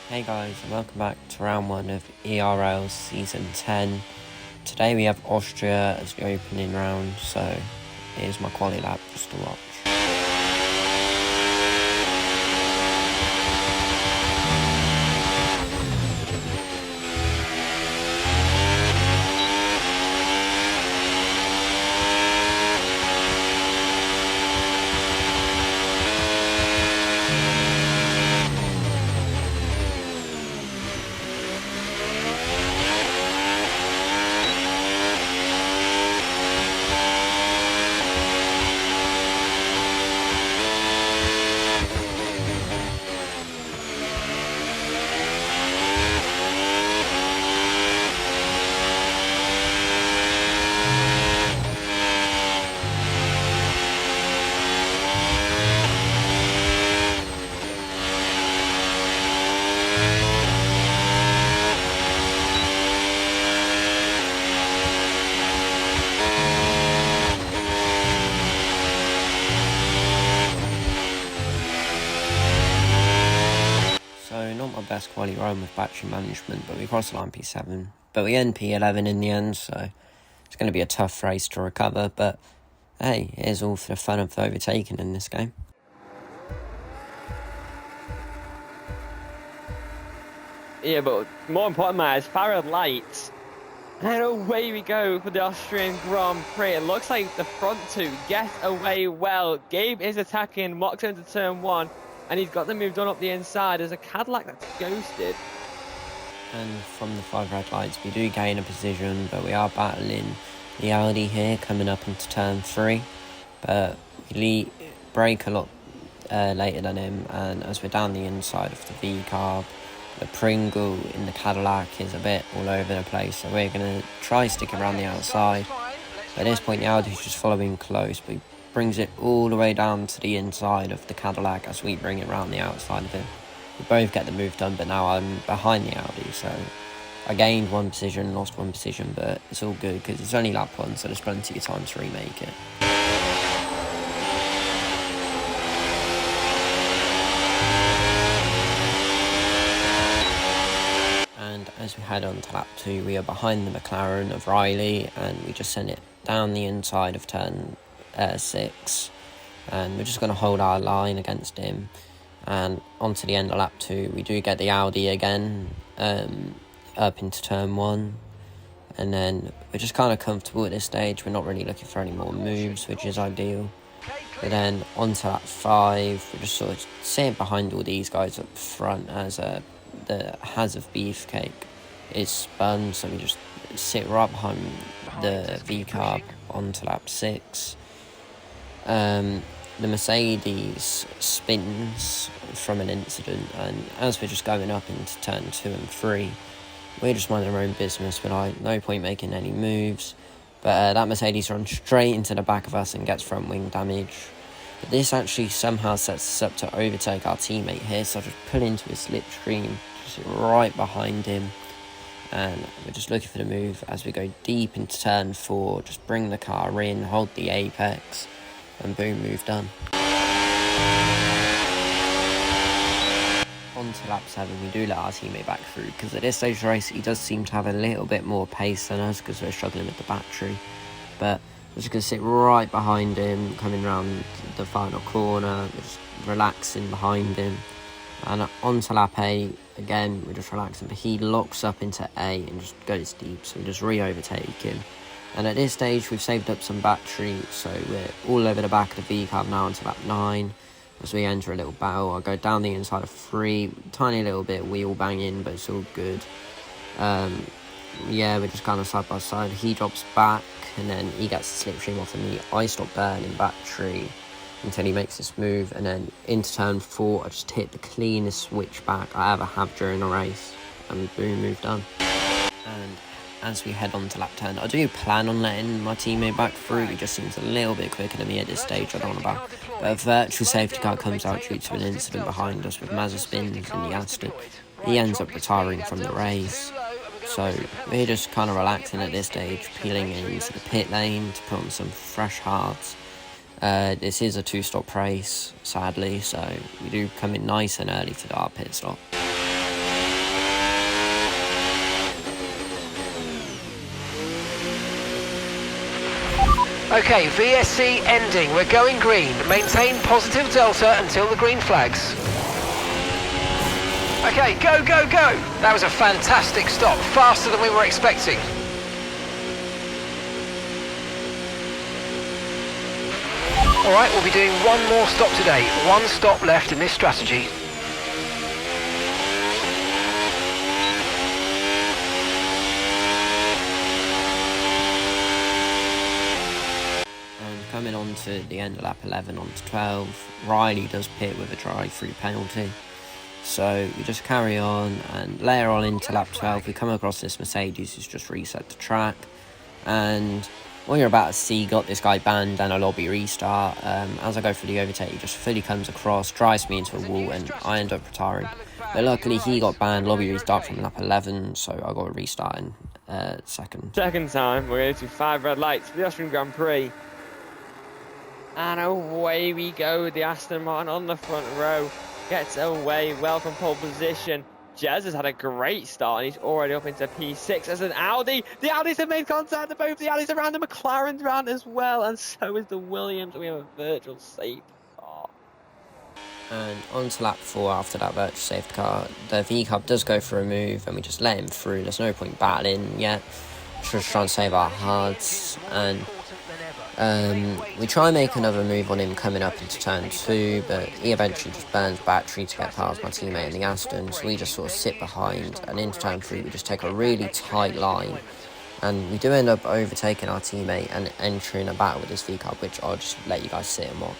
Hey guys, and welcome back to round 1 of ERL season 10. Today we have Austria as the opening round, so here's my quali lap just to watch. So not my best quali run with battery management, but we crossed the line P7. But we end P11 in the end, so it's going to be a tough race to recover, but hey, here's all for the fun of overtaking in this game. Yeah, but more important, man, is Farad lights. And away we go for the Austrian Grand Prix. It looks like the front two get away well. Gabe is attacking, Mox into turn 1, and he's got the move done up the inside. There's a Cadillac that's ghosted. And from the 5 red lights, we do gain a position, but we are battling the Audi here coming up into turn 3. But we brake a lot later than him, and as we're down the inside of the V-carb, the Pringle in the Cadillac is a bit all over the place, so we're going to try sticking around the outside. At this point, the Audi's just following close, but he brings it all the way down to the inside of the Cadillac as we bring it around the outside of him. We both get the move done, but now I'm behind the Audi, so I gained 1 position, lost 1 position, but it's all good because it's only lap 1, so there's plenty of time to remake it. And as we head on to lap 2, we are behind the McLaren of Riley, and we just send it down the inside of turn 6, and we're just going to hold our line against him. And onto the end of lap 2, we do get the Audi again, up into turn 1, and then we're just kind of comfortable at this stage. We're not really looking for any more moves, which is ideal. But then onto lap 5, we're just sort of sitting behind all these guys up front as the Hazard Beefcake is spun, so we just sit right behind the V-carb onto lap 6. The Mercedes spins from an incident, and as we're just going up into turn 2 and 3, we're just minding our own business. We're like, no point making any moves, but that Mercedes runs straight into the back of us and gets front wing damage. But this actually somehow sets us up to overtake our teammate here, so I just pull into his slipstream, just right behind him, and we're just looking for the move as we go deep into turn 4, just bring the car in, hold the apex, and boom, move done. On to lap 7, we do let our teammate back through, because at this stage of the race he does seem to have a little bit more pace than us because we're struggling with the battery. But we're just going to sit right behind him, coming around the final corner, just relaxing behind him. And on to lap 8, again, we're just relaxing, but he locks up into A and just goes deep, so we just re-overtake him. And at this stage, we've saved up some battery, so we're all over the back of the V-carb now until lap 9. As we enter a little battle, I'll go down the inside of 3, tiny little bit wheel banging, but it's all good. Yeah, we're just kind of side by side. He drops back, and then he gets the slipstream off of me. I stop burning battery until he makes this move, and then into turn 4, I just hit the cleanest switchback I ever have during a race, and boom, move done. And as we head on to lap 10, I do plan on letting my teammate back through. He just seems a little bit quicker than me at this stage, I don't want to back. But a virtual safety car comes out due to an incident behind us with Mazza spins in the Aston. He ends up retiring from the race. So we're just kind of relaxing at this stage, peeling into the pit lane to put on some fresh hards. This is a 2-stop race, sadly, so we do come in nice and early to our pit stop. Okay, VSC ending. We're going green. Maintain positive delta until the green flags. Okay, go, go, go! That was a fantastic stop, faster than we were expecting. Alright, we'll be doing one more stop today. One stop left in this strategy. And coming on to the end of lap 11 on to 12, Riley does pit with a drive-through penalty. So we just carry on, and later on into lap 12 we come across this Mercedes who's just reset the track, and what you're about to see got this guy banned and a lobby restart. As I go for the overtake, he just fully comes across, drives me into a wall, and I end up retiring. But luckily he got banned, lobby restart from lap 11, so I got a restart in second. Second time, we're going to 5 red lights for the Austrian Grand Prix. And away we go, the Aston Martin on the front row. Gets away well from pole position. Jez has had a great start and he's already up into P6 as an Audi. The Audis have made contact, the both the Audis around, the McLaren's around as well, and so is the Williams. We have a virtual safety car. And on to lap 4 after that virtual safety car. The V-Cub does go for a move and we just let him through. There's no point battling yet. Just trying to save our hards, and we try and make another move on him coming up into turn 2, but he eventually just burns battery to get past my teammate in the Aston, so we just sort of sit behind, and into turn 3 we just take a really tight line, and we do end up overtaking our teammate and entering a battle with this V-Cub, which I'll just let you guys sit and watch.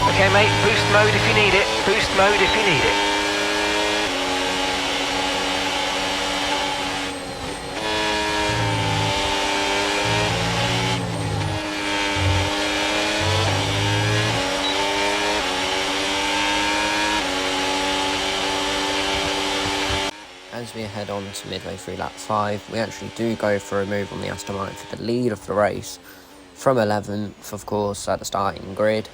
Okay mate, boost mode if you need it. Boost mode if you need it. As we head on to midway through lap 5, we actually do go for a move on the Aston Martin for the lead of the race from 11th, of course, at the starting grid.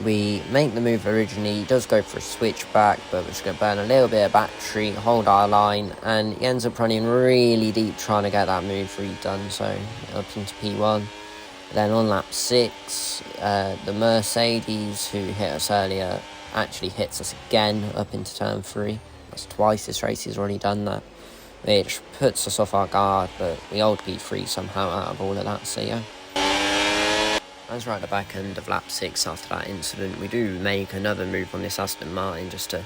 We make the move originally, he does go for a switchback, but we're just going to burn a little bit of battery, hold our line, and he ends up running really deep trying to get that move redone, so up into P1. Then on lap 6, the Mercedes who hit us earlier actually hits us again up into turn 3. That's twice this race he's already done that, which puts us off our guard, but we hold P3 somehow out of all of that, so yeah. As we're at the back end of lap 6 after that incident, we do make another move on this Aston Martin just to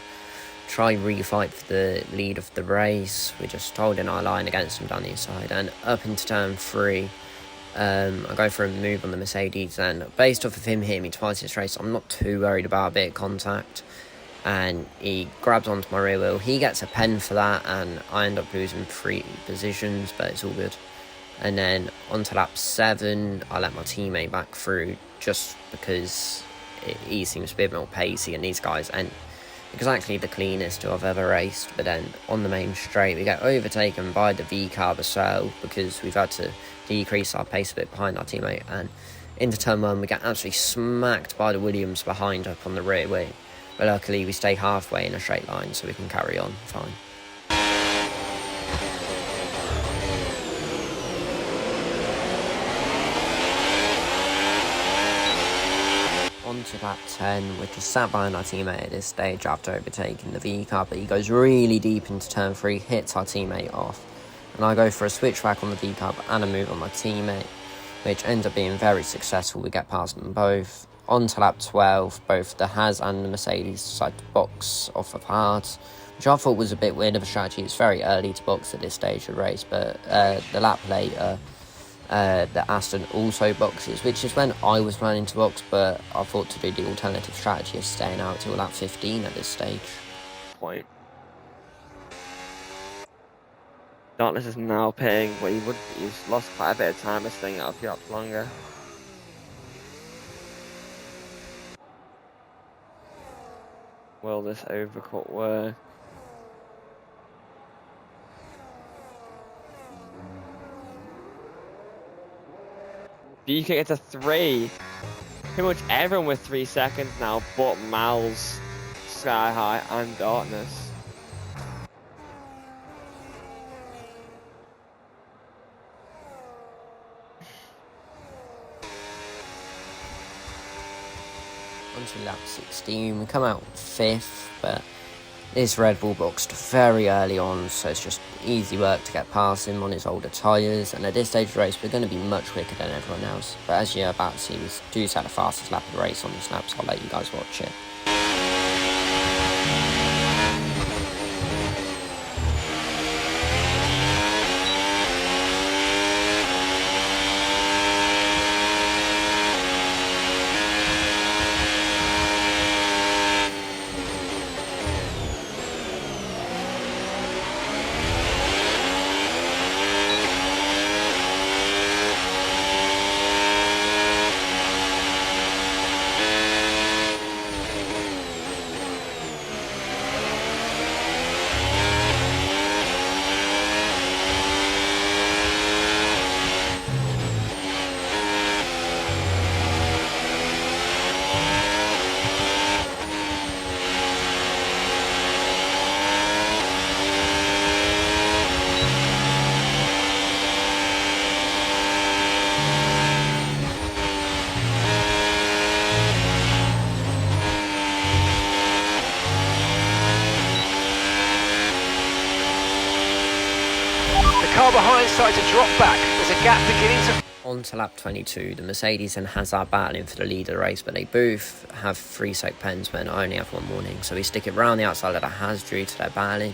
try refight for the lead of the race. We're just holding our line against him down the inside, and up into turn 3, I go for a move on the Mercedes, and based off of him hitting me twice this race, I'm not too worried about a bit of contact. And he grabs onto my rear wheel, he gets a pen for that, and I end up losing 3 positions, but it's all good. And then onto lap 7, I let my teammate back through just because he seems to be a bit more pacey, and these guys ain't exactly the cleanest who I've ever raced. But then on the main straight, we get overtaken by the V-Carb as well because we've had to decrease our pace a bit behind our teammate. And into turn 1, we get absolutely smacked by the Williams behind up on the rear wing. But luckily, we stay halfway in a straight line, so we can carry on fine. On to lap 10, we're just sat behind our teammate at this stage after overtaking the V-Car, but he goes really deep into turn 3, hits our teammate off. And I go for a switchback on the V-Car and a move on my teammate, which ends up being very successful. We get past them both. On to lap 12, both the Haas and the Mercedes decide to box off of hards, which I thought was a bit weird of a strategy. It's very early to box at this stage of the race, but the lap later, the Aston also boxes, which is when I was planning to box, but I thought to do the alternative strategy of staying out till lap 15 at this stage. Point. Darkness is now paying what he would. He's lost quite a bit of time by staying out a few laps longer. Will this overcut work? BK gets a 3. Pretty much everyone with 3 seconds now, but Miles, Sky High, and Darkness. Onto lap 16, we come out 5th, but this Red Bull boxed very early on, so it's just easy work to get past him on his older tyres, and at this stage of the race we're going to be much quicker than everyone else, but as you're about to see, we do set the fastest lap of the race on this lap, so I'll let you guys watch it. Car behind started to drop back. There's a gap beginning to... On to lap 22, the Mercedes and Hazard battling for the lead of the race, but they both have 3 sec pens when I only have 1 warning, so we stick it round the outside of the Haz due to their battling.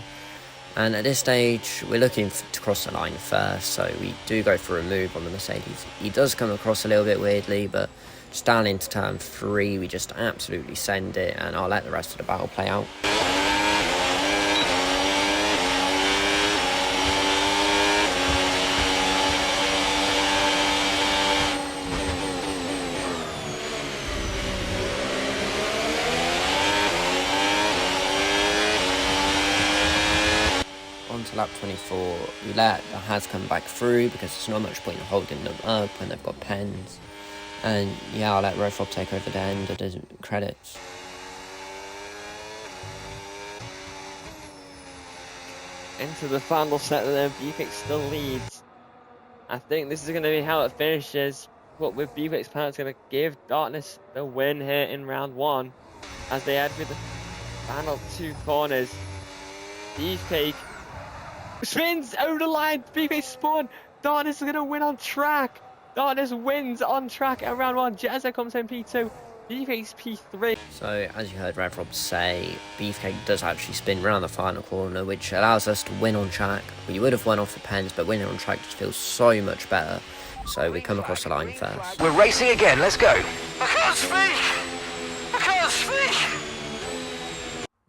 And at this stage, we're looking to cross the line first, so we do go for a move on the Mercedes. He does come across a little bit weirdly, but just down into turn 3, we just absolutely send it, and I'll let the rest of the battle play out. To lap 24, we let the Haz come back through because there's not much point in holding them up when they've got pens, and yeah, I'll let Rofob take over the end of the credits. Into the final set, and then BFX still leads. I think this is going to be how it finishes, but with BFX penalty, it's going to give Darkness the win here in round 1 as they head through the final 2 corners. Beefcake spins over the line. BFX spawn. Darkness is going to win on track. Darkness wins on track at round 1. Jezza comes in P2. Beefcake's P3. So, as you heard Rob say, Beefcake does actually spin round the final corner, which allows us to win on track. We would have won off the pens, but winning on track just feels so much better. So we come across the line first. We're racing again, let's go. I can't speak! I can't speak!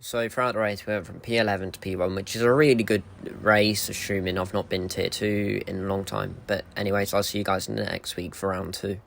So throughout the race we went from P11 to P1, which is a really good race, assuming I've not been tier 2 in a long time. But anyways, I'll see you guys next week for round 2.